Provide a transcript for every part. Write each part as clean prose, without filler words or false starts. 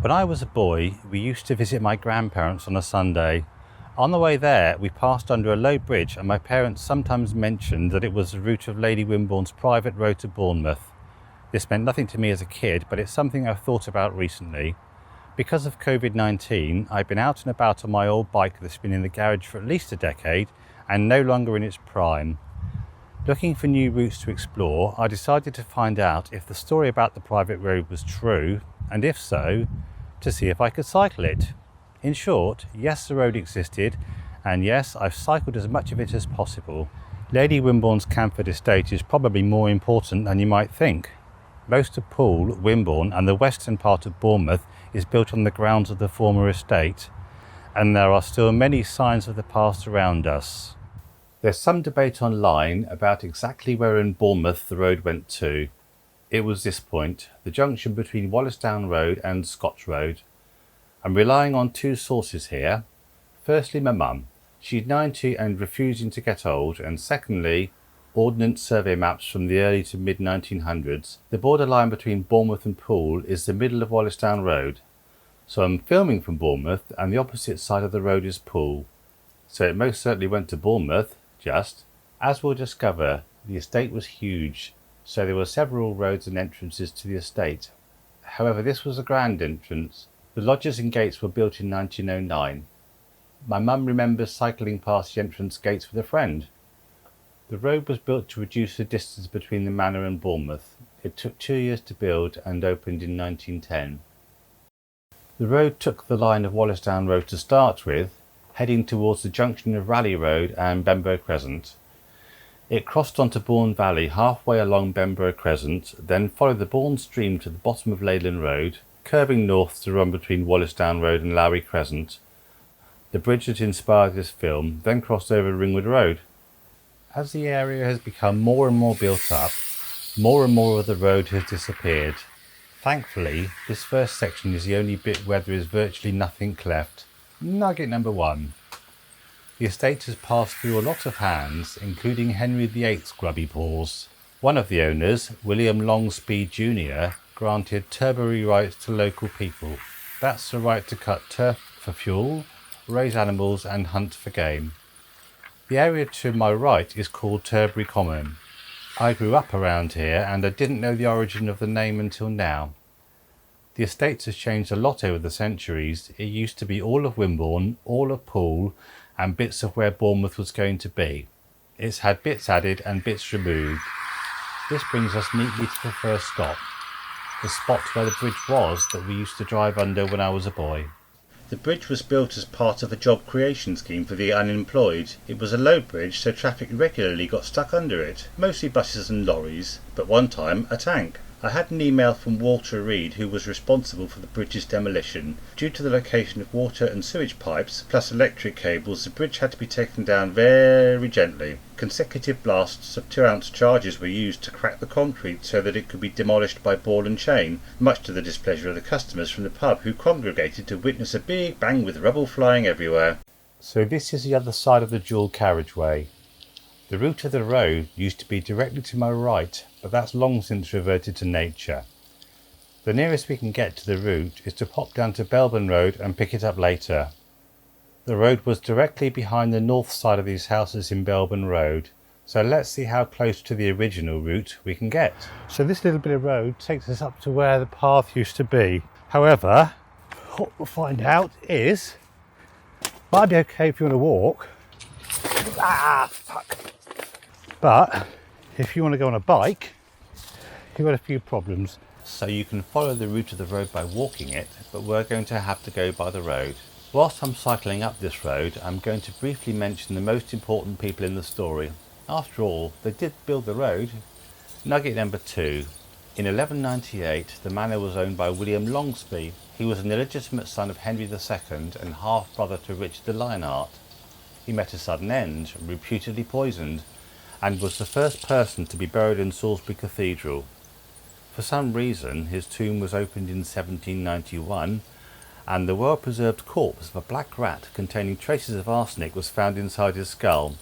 When I was a boy, we used to visit my grandparents on a Sunday. On the way there, we passed under a low bridge and my parents sometimes mentioned that it was the route of Lady Wimborne's private road to Bournemouth. This meant nothing to me as a kid, but it's something I've thought about recently. Because of COVID-19, I've been out and about on my old bike that's been in the garage for at least a decade and no longer in its prime. Looking for new routes to explore, I decided to find out if the story about the private road was true, and if so, to see if I could cycle it. In short, yes, the road existed, and yes, I've cycled as much of it as possible. Lady Wimborne's Canford estate is probably more important than you might think. Most of Poole, Wimborne and the western part of Bournemouth is built on the grounds of the former estate, and there are still many signs of the past around us. There's some debate online about exactly where in Bournemouth the road went to. It was this point, the junction between Wallisdown Road and Scotch Road. I'm relying on two sources here. Firstly, my mum. She's 90 and refusing to get old, and secondly, Ordnance Survey maps from the early to mid-1900s. The borderline between Bournemouth and Poole is the middle of Wallisdown Road. So I'm filming from Bournemouth and the opposite side of the road is Poole. So it most certainly went to Bournemouth, just. As we'll discover, the estate was huge, so there were several roads and entrances to the estate. However, this was a grand entrance. The lodges and gates were built in 1909. My mum remembers cycling past the entrance gates with a friend. The road was built to reduce the distance between the manor and Bournemouth. It took 2 years to build and opened in 1910. The road took the line of Wallisdown Road to start with, heading towards the junction of Raleigh Road and Bemborough Crescent. It crossed onto Bourne Valley halfway along Bemborough Crescent, then followed the Bourne stream to the bottom of Leyland Road, curving north to run between Wallisdown Road and Lowry Crescent. The bridge that inspired this film then crossed over Ringwood Road. As the area has become more and more built up, more and more of the road has disappeared. Thankfully, this first section is the only bit where there is virtually nothing left. Nugget number 1. The estate has passed through a lot of hands, including Henry VIII's grubby paws. One of the owners, William Longspeed Jr., granted turbary rights to local people. That's the right to cut turf for fuel, raise animals and hunt for game. The area to my right is called Turbury Common. I grew up around here and I didn't know the origin of the name until now. The estate has changed a lot over the centuries. It used to be all of Wimborne, all of Poole, and bits of where Bournemouth was going to be. It's had bits added and bits removed. This brings us neatly to the first stop, the spot where the bridge was that we used to drive under when I was a boy. The bridge was built as part of a job creation scheme for the unemployed. It was a low bridge, so traffic regularly got stuck under it, mostly buses and lorries, but one time a tank. I had an email from Walter Reed, who was responsible for the bridge's demolition. Due to the location of water and sewage pipes, plus electric cables, the bridge had to be taken down very gently. Consecutive blasts of 2-ounce charges were used to crack the concrete so that it could be demolished by ball and chain, much to the displeasure of the customers from the pub, who congregated to witness a big bang with rubble flying everywhere. So this is the other side of the dual carriageway. The route of the road used to be directly to my right, but that's long since reverted to nature. The nearest we can get to the route is to pop down to Belbourne Road and pick it up later. The road was directly behind the north side of these houses in Belbourne Road, so let's see how close to the original route we can get. So this little bit of road takes us up to where the path used to be. However, what we'll find out is, might be okay if you want to walk. Fuck. But if you want to go on a bike, you've got a few problems. So you can follow the route of the road by walking it, but we're going to have to go by the road. Whilst I'm cycling up this road, I'm going to briefly mention the most important people in the story. After all, they did build the road. Nugget number 2. In 1198, the manor was owned by William Longspeed. He was an illegitimate son of Henry II and half-brother to Richard the Lionheart. He met a sudden end, reputedly poisoned, and was the first person to be buried in Salisbury Cathedral. For some reason, his tomb was opened in 1791, and the well-preserved corpse of a black rat containing traces of arsenic was found inside his skull.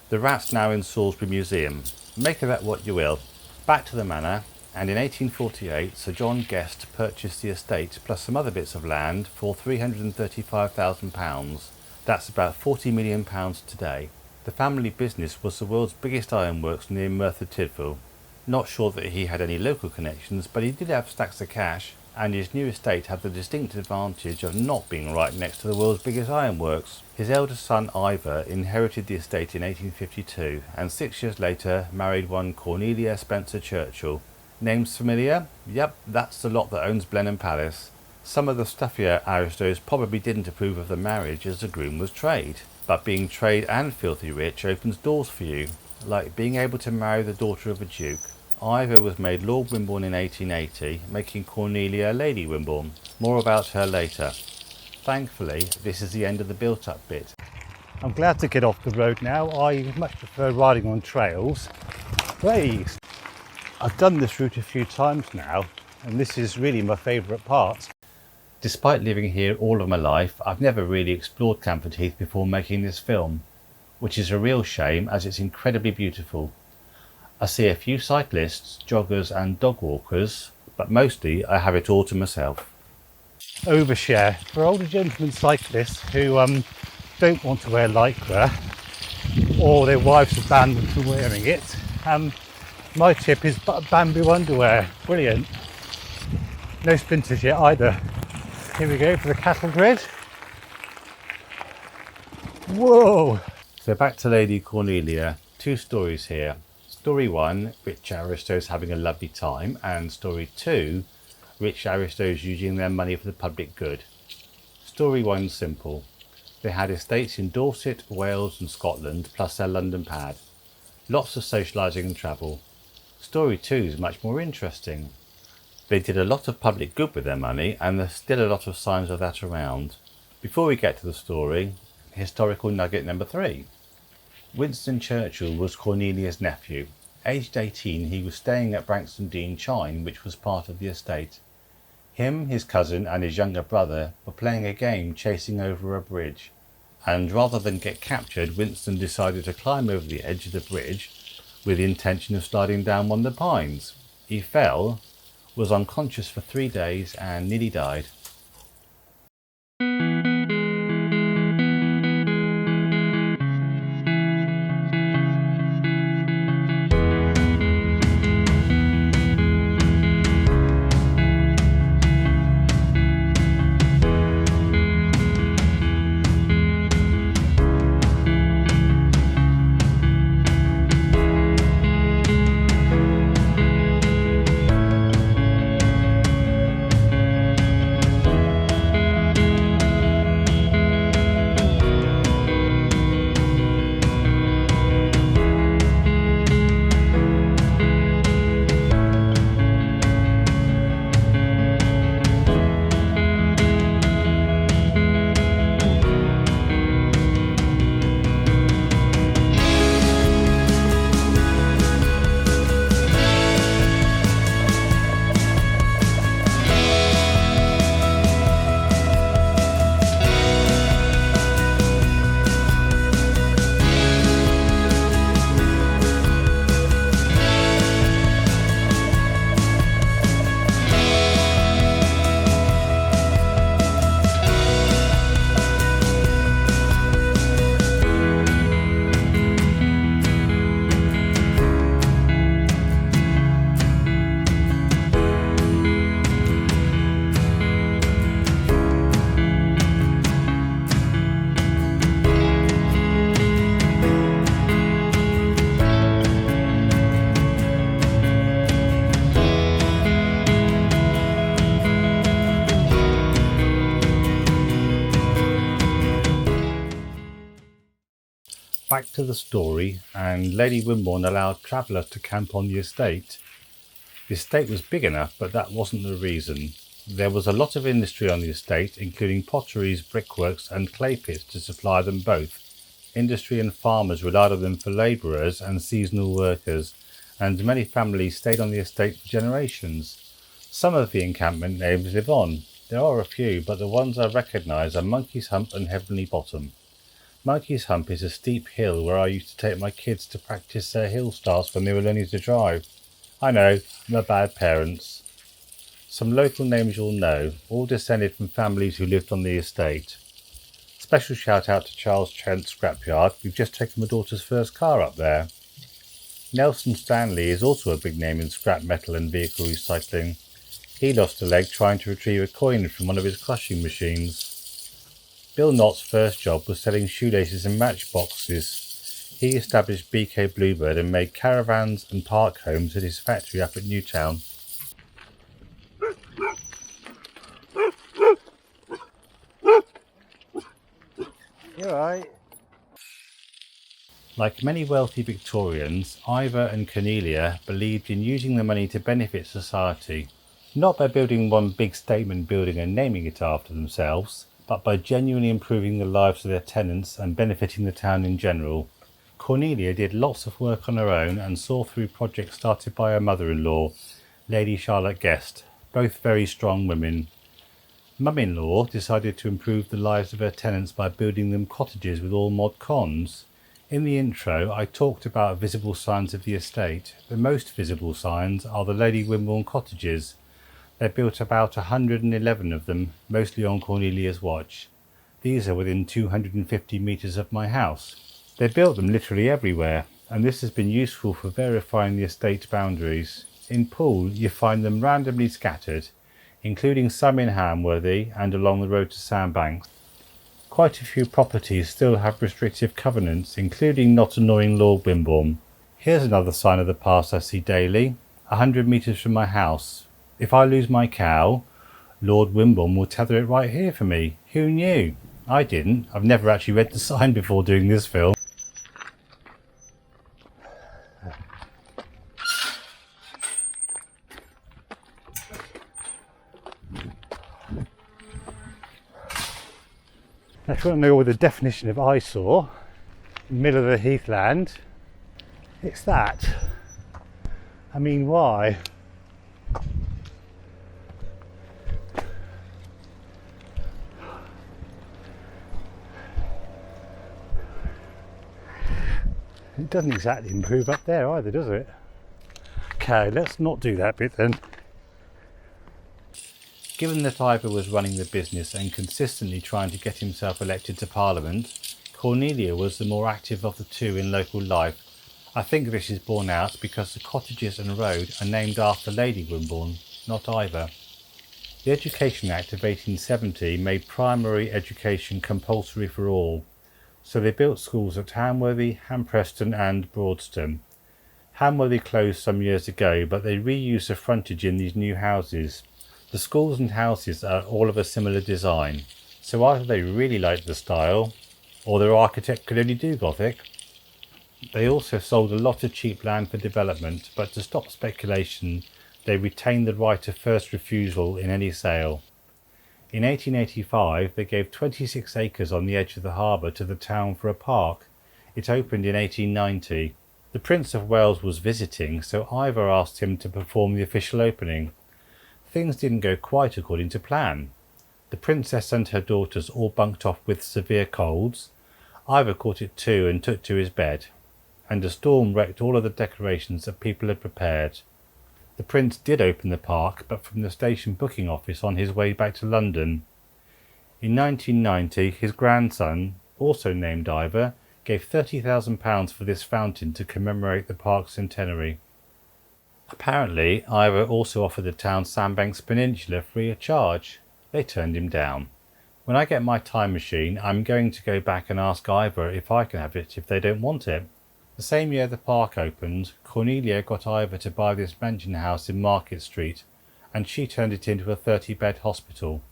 The rat's now in Salisbury Museum. Make of that what you will. Back to the manor. and in 1848 Sir John Guest purchased the estate plus some other bits of land for £335,000. That's about £40 million today. The family business was the world's biggest ironworks near Merthyr Tydfil. Not sure that he had any local connections, but he did have stacks of cash, and his new estate had the distinct advantage of not being right next to the world's biggest ironworks. His eldest son Ivor inherited the estate in 1852, and 6 years later married one Cornelia Spencer Churchill. Names familiar? Yep, that's the lot that owns Blenheim Palace. Some of the stuffier aristos probably didn't approve of the marriage as the groom was trade, but being trade and filthy rich opens doors for you, like being able to marry the daughter of a duke. Ivor was made Lord Wimborne in 1880, making Cornelia Lady Wimborne. More about her later. Thankfully, this is the end of the built-up bit. I'm glad to get off the road now. I much prefer riding on trails. Please. I've done this route a few times now, and this is really my favourite part. Despite living here all of my life, I've never really explored Canford Heath before making this film, which is a real shame as it's incredibly beautiful. I see a few cyclists, joggers and dog walkers, but mostly I have it all to myself. Overshare. For older gentlemen cyclists who don't want to wear lycra, or their wives have banned them from wearing it, my tip is bamboo underwear. Brilliant. No splinters yet either. Here we go for the cattle grid. Whoa! So back to Lady Cornelia. Two stories here. Story 1, rich aristos having a lovely time, and story 2, rich aristos using their money for the public good. Story 1's simple. They had estates in Dorset, Wales and Scotland, plus their London pad. Lots of socialising and travel. Story 2 is much more interesting. They did a lot of public good with their money, and there's still a lot of signs of that around. Before we get to the story, historical nugget number 3. Winston Churchill was Cornelia's nephew. Aged 18, he was staying at Branxton Dean Chine, which was part of the estate. Him, his cousin and his younger brother were playing a game chasing over a bridge, and rather than get captured, Winston decided to climb over the edge of the bridge with the intention of sliding down one of the pines. He fell, was unconscious for 3 days and nearly died. Back to the story, and Lady Wimborne allowed travellers to camp on the estate. The estate was big enough, but that wasn't the reason. There was a lot of industry on the estate, including potteries, brickworks and clay pits to supply them both. Industry and farmers relied on them for labourers and seasonal workers, and many families stayed on the estate for generations. Some of the encampment names live on. There are a few, but the ones I recognise are Monkey's Hump and Heavenly Bottom. Monkey's Hump is a steep hill where I used to take my kids to practice their hill starts when they were learning to drive. I know, I'm a bad parent. Some local names you'll know, all descended from families who lived on the estate. Special shout out to Charles Trent Scrapyard, we've just taken my daughter's first car up there. Nelson Stanley is also a big name in scrap metal and vehicle recycling. He lost a leg trying to retrieve a coin from one of his crushing machines. Bill Knott's first job was selling shoelaces and matchboxes. He established BK Bluebird and made caravans and park homes at his factory up at Newtown. You're right. Like many wealthy Victorians, Ivor and Cornelia believed in using the money to benefit society, not by building one big statement building and naming it after themselves, but by genuinely improving the lives of their tenants and benefiting the town in general. Cornelia did lots of work on her own and saw through projects started by her mother-in-law, Lady Charlotte Guest, both very strong women. Mum-in-law decided to improve the lives of her tenants by building them cottages with all mod cons. In the intro, I talked about visible signs of the estate. The most visible signs are the Lady Wimborne cottages. They built about 111 of them, mostly on Cornelia's watch. These are within 250 metres of my house. They built them literally everywhere, and this has been useful for verifying the estate boundaries. In Poole, you find them randomly scattered, including some in Hamworthy and along the road to Sandbanks. Quite a few properties still have restrictive covenants, including not annoying Lord Wimborne. Here's another sign of the past I see daily, 100 metres from my house. If I lose my cow, Lord Wimborne will tether it right here for me. Who knew? I didn't. I've never actually read the sign before doing this film. If you want to know what the definition of eyesore, in the middle of the heathland, it's that. I mean, why? It doesn't exactly improve up there either, does it? Okay, let's not do that bit then. Given that Ivor was running the business and consistently trying to get himself elected to Parliament, Cornelia was the more active of the two in local life. I think this is borne out because the cottages and road are named after Lady Wimborne, not Ivor. The Education Act of 1870 made primary education compulsory for all, so they built schools at Hamworthy, Hampreston and Broadston. Hamworthy closed some years ago, but they reused the frontage in these new houses. The schools and houses are all of a similar design, so either they really liked the style, or their architect could only do Gothic. They also sold a lot of cheap land for development, but to stop speculation, they retained the right of first refusal in any sale. In 1885, they gave 26 acres on the edge of the harbour to the town for a park. It opened in 1890. The Prince of Wales was visiting, so Ivor asked him to perform the official opening. Things didn't go quite according to plan. The princess and her daughters all bunked off with severe colds. Ivor caught it too and took to his bed, and a storm wrecked all of the decorations that people had prepared. The prince did open the park, but from the station booking office on his way back to London. In 1990, his grandson, also named Ivor, gave £30,000 for this fountain to commemorate the park's centenary. Apparently, Ivor also offered the town Sandbanks Peninsula free of charge. They turned him down. When I get my time machine, I'm going to go back and ask Ivor if I can have it if they don't want it. The same year the park opened, Cornelia got Ivor to buy this mansion house in Market Street, and she turned it into a 30-bed hospital.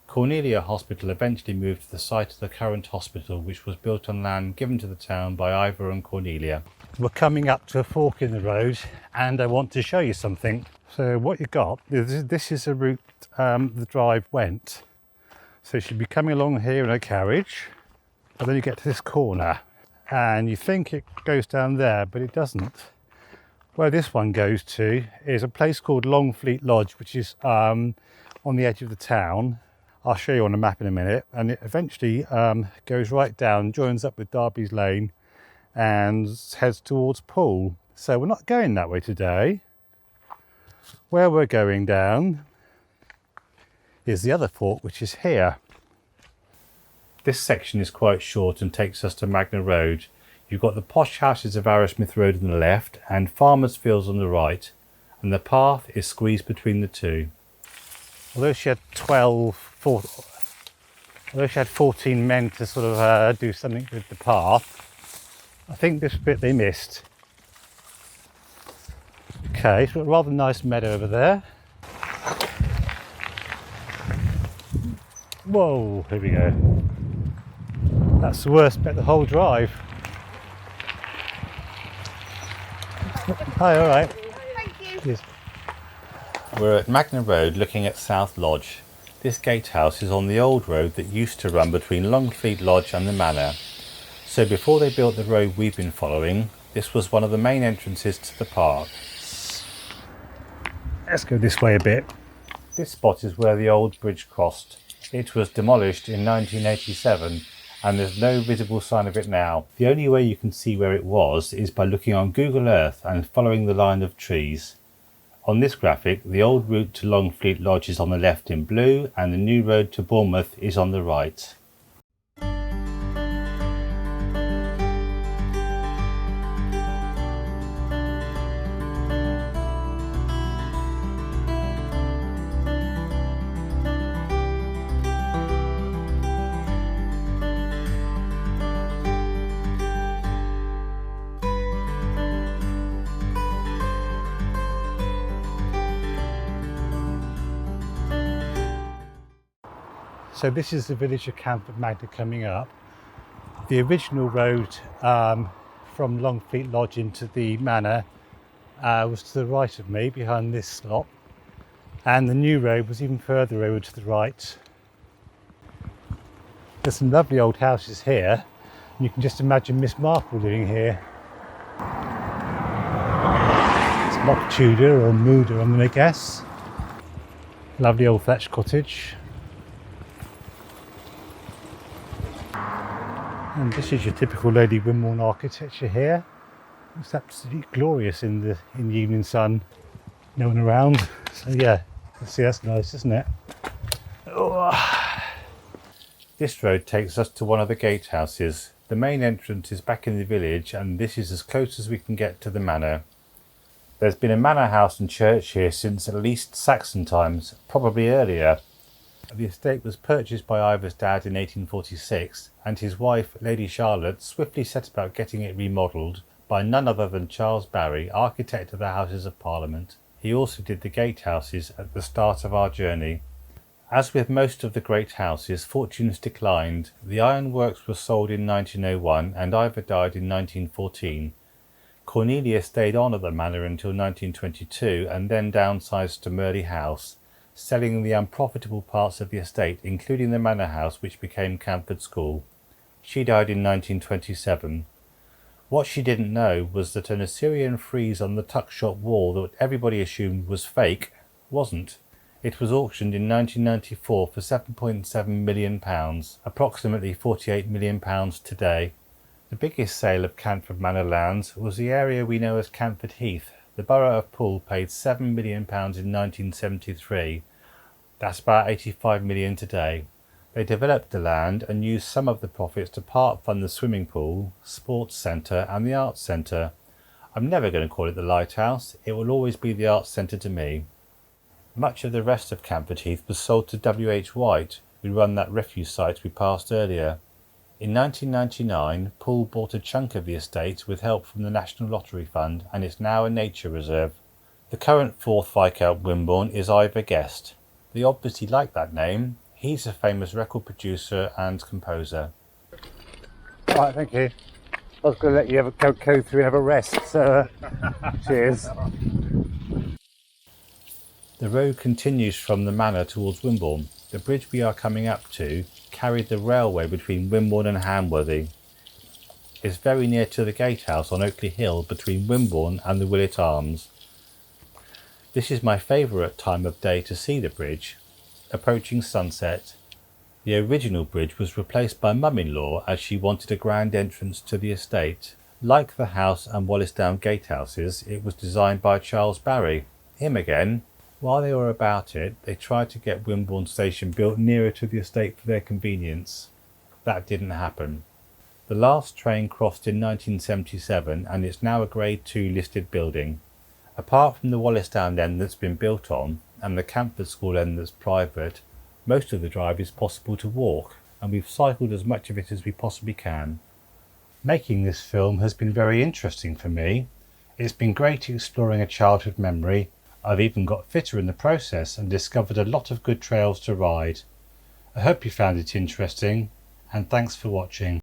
Cornelia Hospital eventually moved to the site of the current hospital, which was built on land given to the town by Ivor and Cornelia. We're coming up to a fork in the road, and I want to show you something. So what you got, this is the route the drive went. So you should be coming along here in a carriage, and then you get to this corner, and you think it goes down there, but it doesn't. Where this one goes to is a place called Longfleet Lodge, which is on the edge of the town. I'll show you on the map in a minute, and it eventually goes right down, joins up with Darby's Lane and heads towards Poole. So we're not going that way today. Where we're going down is the other fork, which is here. This section is quite short and takes us to Magna Road. You've got the posh houses of Arrowsmith Road on the left and Farmers Fields on the right, and the path is squeezed between the two. Although she had 14 men to sort of do something with the path, I think this bit they missed. Okay, so a rather nice meadow over there. Whoa, here we go. That's the worst bit of the whole drive. Hi, all right. Thank you. Yes. We're at Magna Road looking at South Lodge. This gatehouse is on the old road that used to run between Longfleet Lodge and the manor. So before they built the road we've been following, this was one of the main entrances to the park. Let's go this way a bit. This spot is where the old bridge crossed. It was demolished in 1987 and there's no visible sign of it now. The only way you can see where it was is by looking on Google Earth and following the line of trees. On this graphic, the old route to Longfleet Lodge is on the left in blue and the new road to Bournemouth is on the right. So this is the village of Canford Manor coming up. The original road from Longfleet Lodge into the manor was to the right of me, behind this slot, and the new road was even further over to the right. There's some lovely old houses here, and you can just imagine Miss Marple living here. It's Mock Tudor or Mooder, I'm going to guess. Lovely old thatched cottage. And this is your typical Lady Wimborne architecture here. It's absolutely glorious in the evening sun. No one around. So yeah, see, that's nice, isn't it? Oh. This road takes us to one of the gatehouses. The main entrance is back in the village and this is as close as we can get to the manor. There's been a manor house and church here since at least Saxon times, probably earlier. The estate was purchased by Ivor's dad in 1846 and his wife, Lady Charlotte, swiftly set about getting it remodelled by none other than Charles Barry, architect of the Houses of Parliament. He also did the gatehouses at the start of our journey. As with most of the great houses, fortunes declined. The ironworks were sold in 1901 and Ivor died in 1914. Cornelia stayed on at the manor until 1922 and then downsized to Merley House, selling the unprofitable parts of the estate, including the manor house which became Canford School. She died in 1927. What she didn't know was that an Assyrian frieze on the tuck-shop wall that everybody assumed was fake wasn't. It was auctioned in 1994 for £7.7 million, approximately £48 million today. The biggest sale of Canford Manor lands was the area we know as Canford Heath. The borough of Poole paid £7 million in 1973. That's about £85 million today. They developed the land and used some of the profits to part fund the swimming pool, sports centre and the arts centre. I'm never going to call it the lighthouse, it will always be the arts centre to me. Much of the rest of Canford Heath was sold to W.H. White, who run that refuse site we passed earlier. In 1999, Poole bought a chunk of the estate with help from the National Lottery Fund and it's now a nature reserve. The current 4th Viscount Wimborne is Ivor Guest. They obviously like that name. He's a famous record producer and composer. Alright, thank you. I was going to let you have a go through and have a rest, so cheers. The road continues from the manor towards Wimborne. The bridge we are coming up to carried the railway between Wimborne and Hamworthy. It's very near to the gatehouse on Oakley Hill between Wimborne and the Willett Arms. This is my favourite time of day to see the bridge. Approaching sunset. The original bridge was replaced by Mum-in-law as she wanted a grand entrance to the estate. Like the house and Wallisdown gatehouses, it was designed by Charles Barry. Him again. While they were about it, they tried to get Wimborne Station built nearer to the estate for their convenience. That didn't happen. The last train crossed in 1977 and it's now a Grade 2 listed building. Apart from the Wallisdown end that's been built on and the Canford School end that's private, most of the drive is possible to walk, and we've cycled as much of it as we possibly can. Making this film has been very interesting for me. It's been great exploring a childhood memory. I've even got fitter in the process and discovered a lot of good trails to ride. I hope you found it interesting, and thanks for watching.